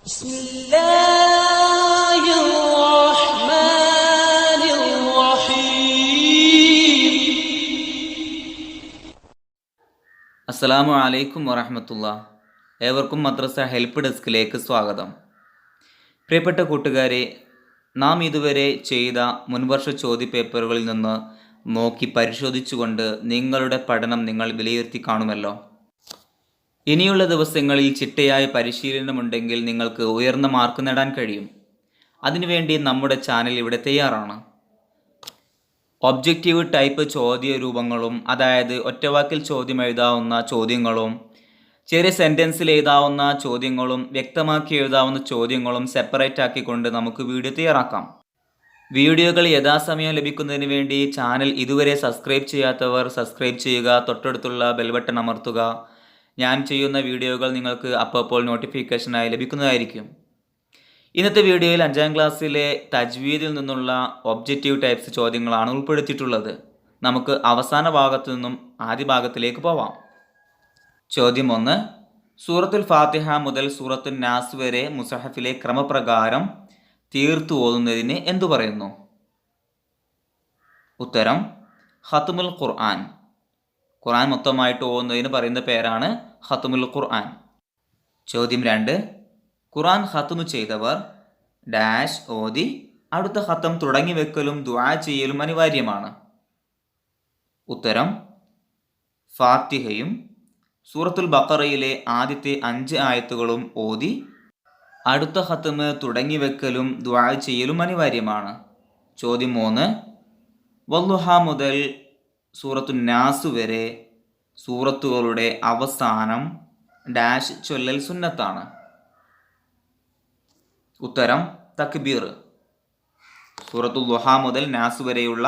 بسم الله الرحمن الرحيم. അസ്സലാമു അലൈക്കും വറഹ്മത്തുള്ളാഹി. ഏവർക്കും മദ്രസ ഹെൽപ്പ് ഡെസ്കിലേക്ക് സ്വാഗതം. പ്രിയപ്പെട്ട കൂട്ടുകാരെ, നാം ഇതുവരെ ചെയ്ത മുൻവർഷ ചോദ്യപേപ്പറുകളിൽ നിന്ന് നോക്കി പരിശോധിച്ചുകൊണ്ട് നിങ്ങളുടെ പഠനം നിങ്ങൾ വിലയിരുത്തി കാണുമല്ലോ. ഇനിയുള്ള ദിവസങ്ങളിൽ ചിട്ടയായ പരിശീലനമുണ്ടെങ്കിൽ നിങ്ങൾക്ക് ഉയർന്ന മാർക്ക് നേടാൻ കഴിയും. അതിനുവേണ്ടി നമ്മുടെ ചാനൽ ഇവിടെ തയ്യാറാണ്. ഒബ്ജക്റ്റീവ് ടൈപ്പ് ചോദ്യ രൂപങ്ങളും, അതായത് ഒറ്റവാക്കിൽ ചോദ്യം എഴുതാവുന്ന ചോദ്യങ്ങളും, ചെറിയ സെൻറ്റൻസിൽ എഴുതാവുന്ന ചോദ്യങ്ങളും, വ്യക്തമാക്കി എഴുതാവുന്ന ചോദ്യങ്ങളും സെപ്പറേറ്റ് ആക്കിക്കൊണ്ട് നമുക്ക് വീഡിയോ തയ്യാറാക്കാം. വീഡിയോകൾ യഥാസമയം ലഭിക്കുന്നതിന് വേണ്ടി ചാനൽ ഇതുവരെ സബ്സ്ക്രൈബ് ചെയ്യാത്തവർ സബ്സ്ക്രൈബ് ചെയ്യുക, തൊട്ടടുത്തുള്ള ബെൽബട്ടൺ അമർത്തുക. ഞാൻ ചെയ്യുന്ന വീഡിയോകൾ നിങ്ങൾക്ക് അപ്പോൾ നോട്ടിഫിക്കേഷനായി ലഭിക്കുന്നതായിരിക്കും. ഇന്നത്തെ വീഡിയോയിൽ 5ാം ക്ലാസ്സിലെ തജ്വീദിൽ നിന്നുള്ള ഒബ്ജക്റ്റീവ് ടൈപ്സ് ചോദ്യങ്ങളാണ് ഉൾപ്പെടുത്തിയിട്ടുള്ളത്. നമുക്ക് അവസാന ഭാഗത്തു നിന്നും ആദ്യ ഭാഗത്തിലേക്ക് പോവാം. ചോദ്യം 1. സൂറത്തുൽ ഫാത്തിഹ മുതൽ സൂറത്തുൽ നാസ് വരെ മുസഹഫിലെ ക്രമപ്രകാരം തീർത്തു ഓതുന്നതിന് എന്തു പറയുന്നു? ഉത്തരം ഖത്മുൽ ഖുർആൻ. ഖുർആൻ മൊത്തമായിട്ട് ഓതുന്നതിന് പറയുന്ന പേരാണ് ഖത്മുൽ ഖുർആൻ. ചോദ്യം 2. ഖുർആൻ ഖത്മു ചെയ്തവർ ഡാഷ് ഓതി അടുത്ത ഖത്തം തുടങ്ങി വെക്കലും ദുആ ചെയ്യലും അനിവാര്യമാണ്. ഉത്തരം ഫാത്തിഹയും സൂറത്തുൽ ബഖറയിലെ ആദ്യത്തെ 5 ആയത്തുകളും ഓതി അടുത്ത ഖത്തമ് തുടങ്ങി വെക്കലും ദുആ ചെയ്യലും അനിവാര്യമാണ്. ചോദ്യം 3. വല്ലുഹ മുതൽ സൂറത്തുൽ നാസ് വരെ സൂറത്തുകളുടെ അവസാനം ഡാഷ് ചൊല്ലൽ സുന്നത്താണ്. ഉത്തരം തക്ബീർ. സൂറത്തുൽ ദുഹ മുതൽ നാസ് വരെയുള്ള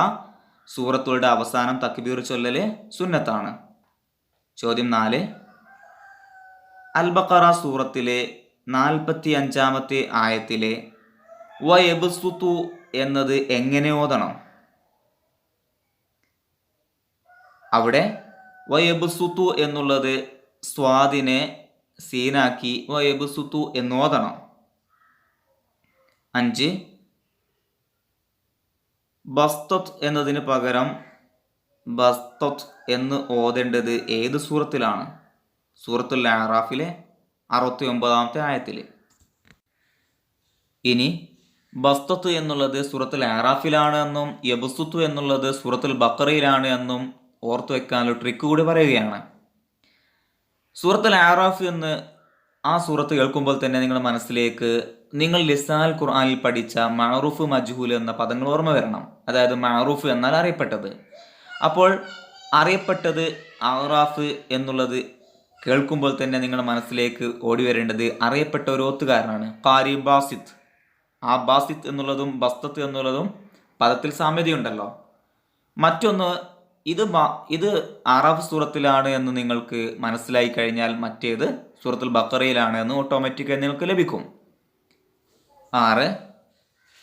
സൂറത്തുകളുടെ അവസാനം തക്ബീർ ചൊല്ലൽ സുന്നത്താണ്. ചോദ്യം 4. അൽ ബഖറ സൂറത്തിലെ 45-ാമത്തെ ആയത്തിലെ വയബ്സുതു എന്നത് എങ്ങനെ ഓതണം? അവിടെ വയബ്സുതു എന്നുള്ളത് സ്വാദിനെ സീനാക്കി വയബ്സുതു എന്ന് ഓതണം. 5. ബസ്തത്ത് എന്നതിന് പകരം ബസ്തത്ത് എന്ന് ഓതേണ്ടത് ഏത് സൂറത്തിലാണ്? സൂറത്തുൽ അറാഫിലെ 69-ാമത്തെ ആയത്തിൽ. ഇനി ബസ്തത്ത് എന്നുള്ളത് സൂറത്തുൽ അറാഫിലാണ് എന്നും യബ്സുതു എന്നുള്ളത് സൂറത്തുൽ ബഖറയിലാണ് എന്നും ഓർത്തു വെക്കാനുള്ള ട്രിക്ക് കൂടി പറയുകയാണ്. സൂറത്തുൽ അറാഫ് എന്ന് ആ സൂറത്ത് കേൾക്കുമ്പോൾ തന്നെ നിങ്ങളുടെ മനസ്സിലേക്ക് നിങ്ങൾ ലിസാൽ ഖുർആനിൽ പഠിച്ച മഅറൂഫ് മജ്ഹൂൽ എന്ന പദങ്ങൾ ഓർമ്മ വരണം. അതായത് മഅറൂഫ് എന്നാൽ അറിയപ്പെട്ടത്. അപ്പോൾ അറിയപ്പെട്ടത് അറാഫ് എന്നുള്ളത് കേൾക്കുമ്പോൾ തന്നെ നിങ്ങളുടെ മനസ്സിലേക്ക് ഓടി വരേണ്ടത് അറിയപ്പെട്ട ഒരു ഓത്തുകാരനാണ്, ഖാരി ബാസിത്ത്. ആ ബാസിത്ത് എന്നുള്ളതും ബസ്തത്ത് എന്നുള്ളതും പദത്തിൽ സാമ്യതയുണ്ടല്ലോ. മറ്റൊന്ന്, ഇത് അറാഫ് സൂറത്തിലാണ് എന്ന് നിങ്ങൾക്ക് മനസ്സിലായി കഴിഞ്ഞാൽ മറ്റേത് സൂറത്തുൽ ബഖറയിലാണ് എന്ന് ഓട്ടോമാറ്റിക്കായി നിങ്ങൾക്ക് ലഭിക്കും. 6.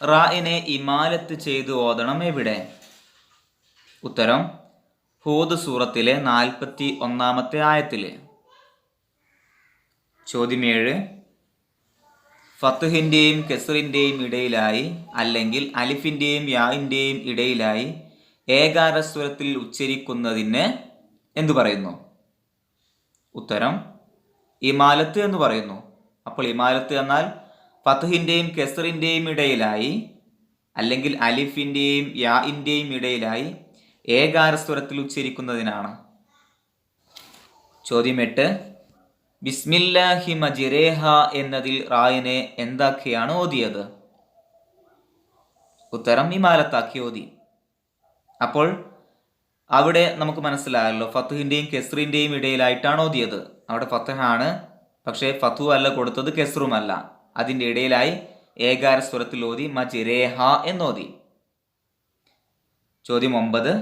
റായിനെ ഇമാലത്ത് ചെയ്ത് ഓതണം എവിടെ? ഉത്തരം ഹൂദ് സൂറത്തിലെ 41-ാമത്തെ ആയത്തിൽ. ചോദ്യം 7. ഫത്ഹിൻ്റെയും കെസ്റിൻ്റെയും ഇടയിലായി അല്ലെങ്കിൽ അലിഫിൻ്റെയും യാഇൻ്റെയും ഇടയിലായി ഏകാരസ്വരത്തിൽ ഉച്ചരിക്കുന്നതിന് എന്തു പറയുന്നു? ഉത്തരം ഇമാലത്ത് എന്ന് പറയുന്നു. അപ്പോൾ ഇമാലത്ത് എന്നാൽ ഫത്ഹിൻ്റെയും കെസ്റിൻ്റെയും ഇടയിലായി അല്ലെങ്കിൽ അലിഫിൻ്റെയും യാഇൻ്റെയും ഇടയിലായി ഏകാരസ്വരത്തിൽ ഉച്ചരിക്കുന്നതിനാണ്. ചോദ്യം 8. ബിസ്മില്ലാഹി മജ്റേഹ എന്നതിൽ റായിനെ എന്താക്കിയാണ് ഓതിയത്? ഉത്തരം ഇമാലത്താക്കി ഓതി. അപ്പോൾ അവിടെ നമുക്ക് മനസ്സിലായല്ലോ, ഫത്ഹിൻ്റെയും കെസ്റിൻ്റെയും ഇടയിലായിട്ടാണ് ഓതിയത്. അവിടെ ഫത്ഹാണ്, പക്ഷേ ഫത്ഹു അല്ല കൊടുത്തത്, കെസ്റുമല്ല. അതിൻ്റെ ഇടയിലായി ഏകാരസ്വരത്തിൽ ഓതി മജ്റേഹ എന്നോതി. ചോദ്യം 9.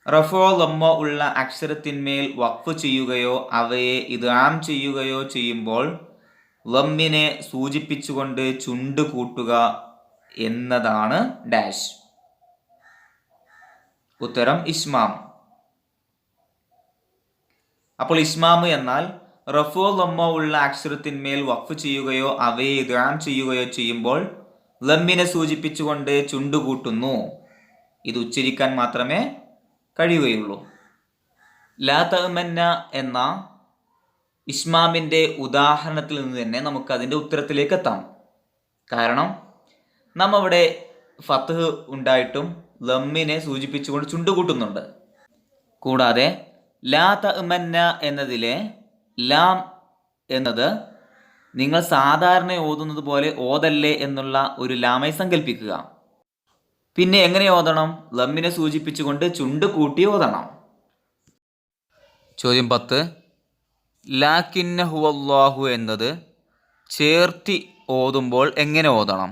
റഫോ ലമ്മ ഉള്ള അക്ഷരത്തിന്മേൽ വഖഫ് ചെയ്യുകയോ അവയെ ഇദ്ഗാം ചെയ്യുകയോ ചെയ്യുമ്പോൾ ലമ്മിനെ സൂചിപ്പിച്ചുകൊണ്ട് ചുണ്ട് കൂട്ടുക എന്നതാണ് ഡാഷ്. ഉത്തരം ഇസ്മാം. അപ്പോൾ ഇസ്മാം എന്നാൽ റഫോ ലമ്മോ ഉള്ള അക്ഷരത്തിന്മേൽ വഖഫ് ചെയ്യുകയോ അവയെ ഇദ്ഗാം ചെയ്യുകയോ ചെയ്യുമ്പോൾ ലമ്മിനെ സൂചിപ്പിച്ചുകൊണ്ട് ചുണ്ടുകൂട്ടുന്നു. ഇത് ഉച്ചരിക്കാൻ മാത്രമേ കഴിയുകയുള്ളൂ. ലാ തഅ്മന്ന എന്ന ഇസ്മാമിൻ്റെ ഉദാഹരണത്തിൽ നിന്ന് തന്നെ നമുക്ക് അതിൻ്റെ ഉത്തരത്തിലേക്ക് എത്താം. കാരണം നാം അവിടെ ഫത്ഹ് ഉണ്ടായിട്ടും ലമ്മിനെ സൂചിപ്പിച്ചുകൊണ്ട് ചുണ്ടുകൂട്ടുന്നുണ്ട്. കൂടാതെ ലാ തഅ്മന്ന എന്നതിലെ ലാം എന്നത് നിങ്ങൾ സാധാരണ ഓതുന്നത് പോലെ ഓതല്ലേ എന്നുള്ള ഒരു ലാമായി സങ്കല്പിക്കുക. പിന്നെ എങ്ങനെ ഓതണം? ലമ്മിനെ സൂചിപ്പിച്ചുകൊണ്ട് ചുണ്ട് കൂട്ടി ഓതണം. ചോദ്യം 10. ലാകിന്ന ഹുവല്ലാഹു എന്നത് ചേർത്തി ഓതുമ്പോൾ എങ്ങനെ ഓതണം?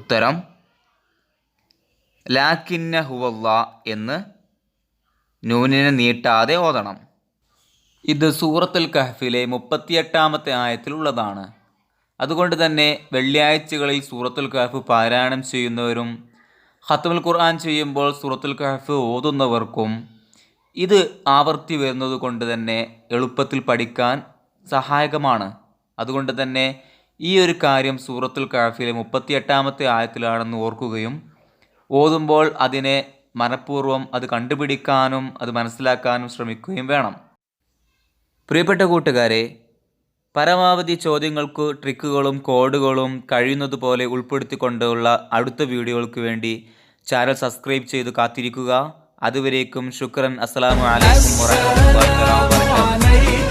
ഉത്തരം ലാകിന്ന ഹുവല്ലാ എന്ന് നൂനിനെ നീട്ടാതെ ഓതണം. ഇത് സൂറത്തുൽ കഹ്ഫിലെ 38-ാമത്തെ ആയത്തിലുള്ളതാണ്. അതുകൊണ്ട് തന്നെ വെള്ളിയാഴ്ചകളിൽ സൂറത്തുൽ കഹ്ഫ് പാരായണം ചെയ്യുന്നവരും ഖത്മുൽ ഖുർആൻ ചെയ്യുമ്പോൾ സൂറത്തുൽ കഹ്ഫ് ഓതുന്നവർക്കും ഇത് ആവർത്തി വരുന്നത് കൊണ്ട് തന്നെ എളുപ്പത്തിൽ പഠിക്കാൻ സഹായകമാണ്. അതുകൊണ്ട് തന്നെ ഈ ഒരു കാര്യം സൂറത്തുൽ കഹ്ഫിലെ 38-ാമത്തെ ആയത്തിലാണെന്ന് ഓർക്കുകയും ഓതുമ്പോൾ അതിനെ മനഃപൂർവ്വം അത് കണ്ടുപിടിക്കാനും അത് മനസ്സിലാക്കാനും ശ്രമിക്കുകയും വേണം. പ്രിയപ്പെട്ട കൂട്ടുകാരെ, പരമാവധി ചോദ്യങ്ങൾക്ക് ട്രിക്കുകളും കോഡുകളും കഴിയുന്നതുപോലെ ഉൾപ്പെടുത്തിക്കൊണ്ടുള്ള അടുത്ത വീഡിയോകൾക്ക് വേണ്ടി ചാനൽ സബ്സ്ക്രൈബ് ചെയ്ത് കാത്തിരിക്കുക. അതുവരേക്കും ശുക്രൻ. അസ്സലാമു അലൈക്കും വറഹ്മത്തുള്ളാഹി വബറകാതുഹു.